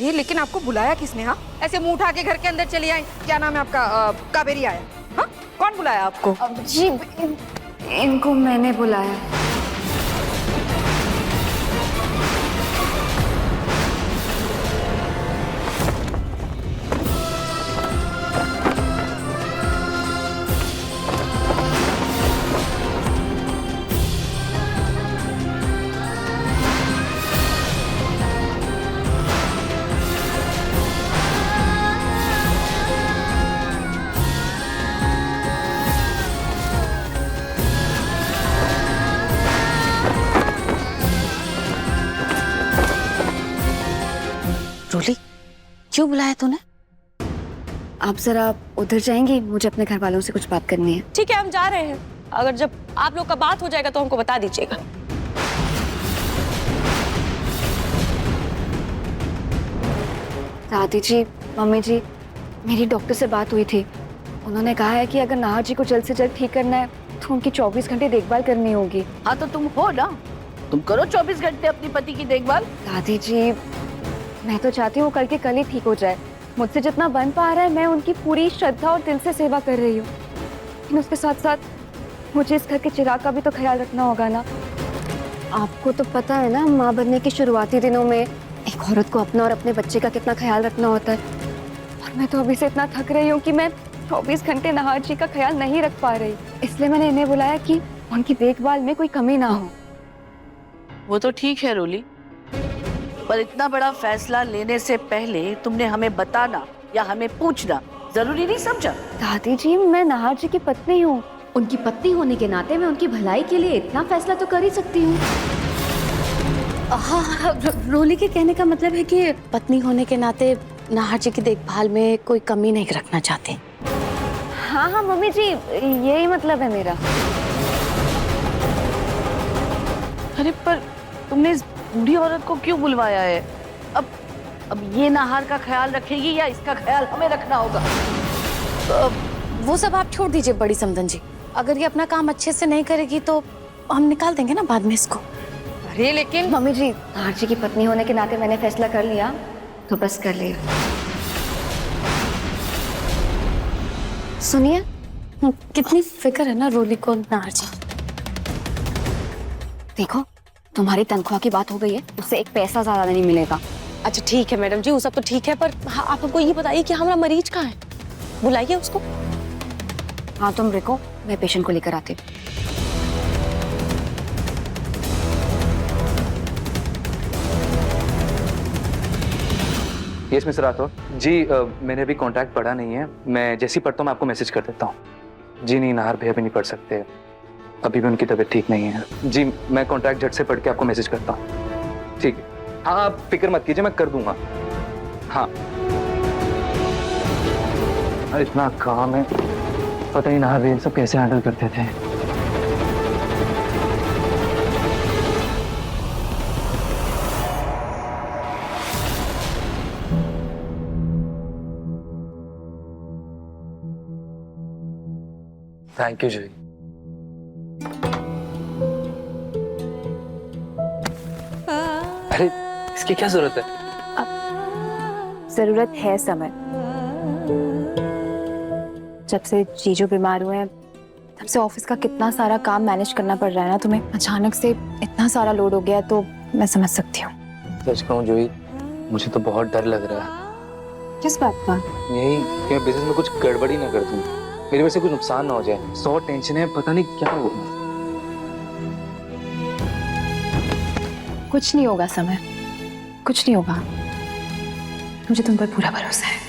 अरे लेकिन आपको बुलाया किसने? हाँ, ऐसे मुंह उठा के घर के अंदर चली आई? क्या नाम है आपका? कावेरी आया? हाँ, कौन बुलाया आपको? जी इनको मैंने बुलाया। रोली, क्यों बुलाया तूने? आप जरा उधर जाएंगी, मुझे अपने घर वालों से कुछ बात करनी है। ठीक है, हम जा रहे हैं। अगर जब आप लोग का बात हो जाएगा तो हमको बता दीजिएगा। दादी जी, मम्मी जी, मेरी डॉक्टर से बात हुई थी। उन्होंने कहा है कि अगर नाहर जी को जल्द से जल्द ठीक करना है तो उनकी 24 घंटे देखभाल करनी होगी। हाँ तो तुम हो ना, तुम करो 24 घंटे अपनी पति की देखभाल। दादी जी, मैं तो चाहती हूँ कल के कल ही ठीक हो जाए। मुझसे जितना बन पा रहा है मैं उनकी पूरी श्रद्धा और दिल से सेवा कर रही हूँ, लेकिन उसके साथ साथ मुझे इस घर के चिराग का भी तो ख्याल रखना होगा ना। आपको तो पता है ना, माँ बनने के शुरुआती दिनों में एक औरत को अपना और अपने बच्चे का कितना ख्याल रखना होता है। और मैं तो अभी से इतना थक रही हूँ कि मैं 24 घंटे नाहर जी का ख्याल नहीं रख पा रही। इसलिए मैंने इन्हें बुलाया कि उनकी देखभाल में कोई कमी ना हो। वो तो ठीक है रोली, पर इतना बड़ा फैसला लेने से पहले तुमने हमें बताना या हमें पूछना जरूरी नहीं समझा? दादी जी, मैं नाहर जी की पत्नी हूँ। उनकी पत्नी होने के नाते मैं उनकी भलाई के लिए इतना फैसला तो कर ही सकती हूँ। हाँ, रोली के कहने का मतलब है कि पत्नी होने के नाते नाहर जी की देखभाल में कोई कमी नहीं रखना चाहते। हाँ हाँ मम्मी जी, यही मतलब है मेरा। अरे पर तुमने इस बूढ़ी औरत को क्यों बुलवाया है? अब ये नाहर का ख्याल रखेगी या इसका ख्याल हमें रखना होगा? वो सब आप छोड़ दीजिए बड़ी समधन जी। अगर ये अपना काम अच्छे से नहीं करेगी तो हम निकाल देंगे ना बाद में इसको। अरे लेकिन मम्मी जी, नाहर जी की पत्नी होने के नाते मैंने फैसला कर लिया तो बस कर लिया। सुनिए, कितनी फिक्र है ना रोली को नाहर जी। देखो, तुम्हारी तनख्वाह की बात हो गई है, उससे एक पैसा ज्यादा नहीं मिलेगा। अच्छा ठीक है मैडम जी, वो सब तो ठीक है, पर हाँ, आप हमको ये बताइए कि हमारा मरीज कहाँ है? बुलाइए उसको। हाँ तुम रुको, मैं पेशेंट को लेकर आती हूँ। यस मिस्टर राठौर जी, मैंने अभी कॉन्टैक्ट पढ़ा नहीं है। मैं जैसे ही पढ़ता हूँ मैं आपको मैसेज कर देता हूँ। जी नहीं, नाहर भैया भी नहीं पढ़ सकते, अभी भी उनकी तबीयत ठीक नहीं है। जी मैं कॉन्ट्रैक्ट झट से पढ़ के आपको मैसेज करता हूँ। ठीक है, हाँ आप फिक्र मत कीजिए, मैं कर दूंगा। हाँ इतना काम है, पता ही नाहर भैया सब कैसे हैंडल करते थे। थैंक यू जी। अरे इसकी क्या जरूरत है? जरूरत है समय। जब से जीजू बीमार हुए हैं तब से ऑफिस का कितना सारा काम मैनेज करना पड़ रहा है ना तुम्हें। अचानक से इतना सारा लोड हो गया तो मैं समझ सकती हूँ। सच कहूँ जूही, मुझे तो बहुत डर लग रहा है। किस बात का? यही कि मैं बिजनेस में कुछ गड़बड़ी ना कर दूं, मेरी वजह से कुछ नुकसान ना हो जाए। 100 टेंशन है, पता नहीं क्या होगा। कुछ नहीं होगा समय, कुछ नहीं होगा। मुझे तुम पर पूरा भरोसा है।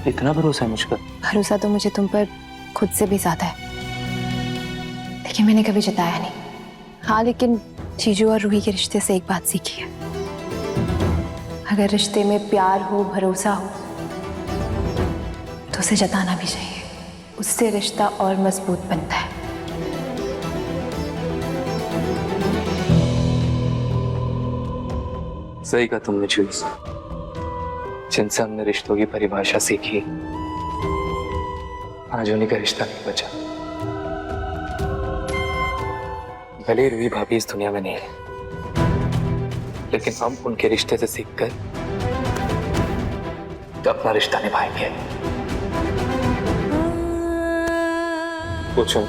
इतना भरोसा है मुझ पर? भरोसा तो मुझे तुम पर खुद से भी ज्यादा है, लेकिन मैंने कभी जताया नहीं। हाँ लेकिन जीजू और रूही के रिश्ते से एक बात सीखी है, अगर रिश्ते में प्यार हो, भरोसा हो तो उसे जताना भी चाहिए। उससे रिश्ता और मजबूत बनता है। सही कहा तुमने चूज। जिनसे हमने रिश्तों की परिभाषा सीखी, आज उन्हीं का रिश्ता नहीं बचा। भले ही रूही भाभी इस दुनिया में नहीं है, लेकिन हम उनके रिश्ते से सीखकर तो अपना रिश्ता निभाएंगे। पूछो,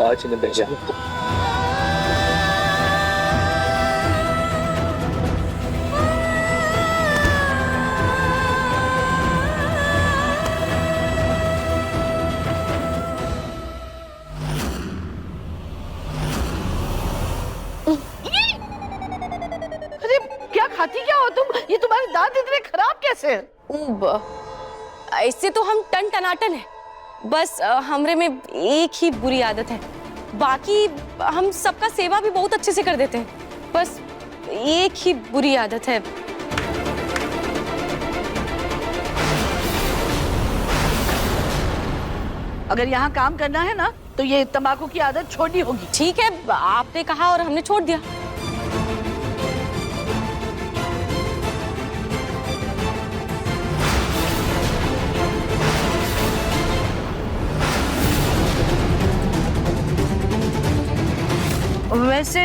आज इन्हें भेजा अरे क्या खाती क्या हो तुम? ये तुम्हारे दांत इतने खराब कैसे हैं? ऐसे तो हम टन टनाटन है, बस हमरे में एक ही बुरी आदत है, बाकी हम सबका सेवा भी बहुत अच्छे से कर देते हैं, बस एक ही बुरी आदत है। अगर यहाँ काम करना है ना तो ये तंबाकू की आदत छोड़नी होगी। ठीक है, आपने कहा और हमने छोड़ दिया। वैसे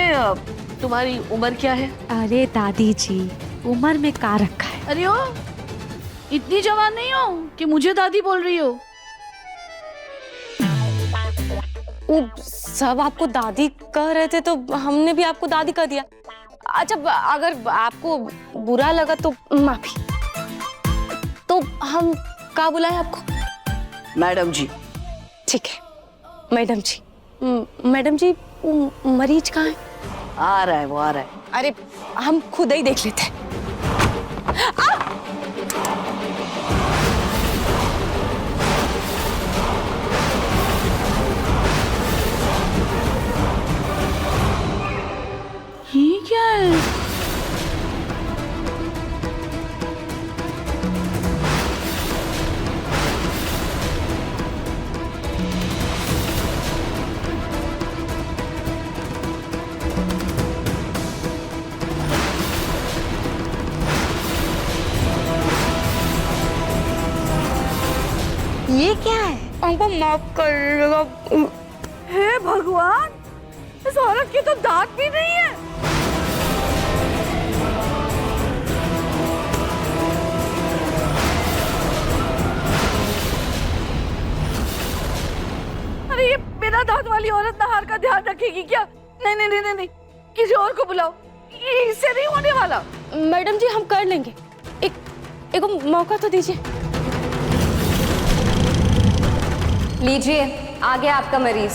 तुम्हारी उम्र क्या है? अरे दादी जी, उम्र में का रखा है? अरे ओ, इतनी जवान नहीं हो कि मुझे दादी बोल रही हो। सब आपको दादी कह रहे थे तो हमने भी आपको दादी कह दिया। अच्छा, अगर आपको बुरा लगा तो माफी। तो हम क्या बुलाएं आपको? मैडम जी। ठीक है, मैडम जी। मैडम जी, मरीज कहाँ है? आ रहा है, वो आ रहा है। अरे हम खुद ही देख लेते हैं। ये क्या है? ये क्या है? हमको माफ करिएगा। हे भगवान, इस औरत के तो दांत भी नहीं है। अरे ये बिना दांत वाली औरत नहार का ध्यान रखेगी क्या? नहीं नहीं नहीं नहीं, नहीं। किसी और को बुलाओ, ये इससे नहीं होने वाला। मैडम जी, हम कर लेंगे, एक मौका तो दीजिए। लीजिए, आ गया आपका मरीज।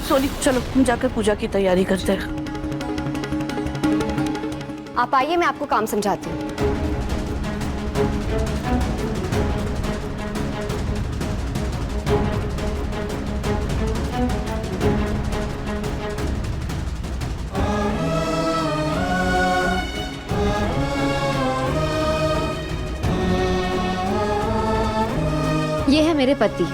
सोनी, चलो हम जाकर पूजा की तैयारी करते हैं। आप आइए, मैं आपको काम समझाती हूँ। ये है मेरे पति।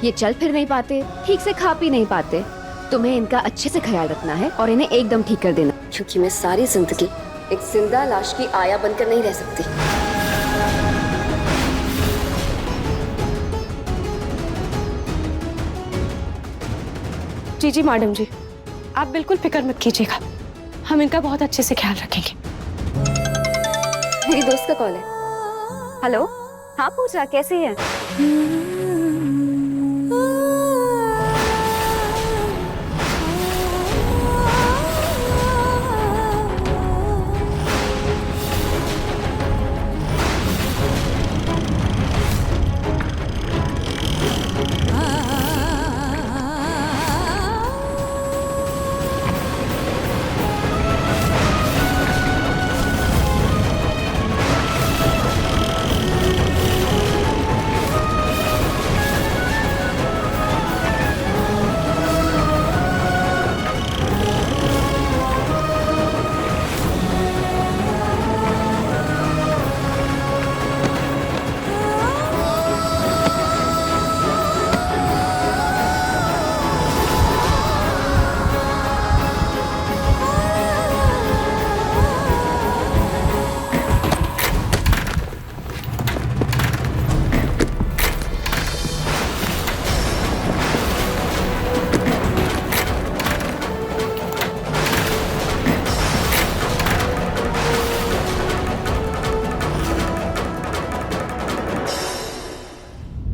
ये चल फिर नहीं पाते, ठीक से खा पी नहीं पाते। तुम्हें इनका अच्छे से ख्याल रखना है और इन्हें एकदम ठीक कर देना, क्योंकि मैं सारी जिंदगी एक जिंदा लाश की आया बनकर नहीं रह सकती। जी जी मैडम जी, आप बिल्कुल फिक्र मत कीजिएगा, हम इनका बहुत अच्छे से ख्याल रखेंगे। मेरी दोस्त का कॉल है। हेलो, हाँ पूजा, कैसी है?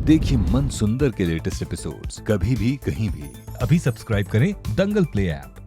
देखिए मन सुंदर के लेटेस्ट एपिसोड्स कभी भी कहीं भी। अभी सब्सक्राइब करें दंगल प्ले ऐप।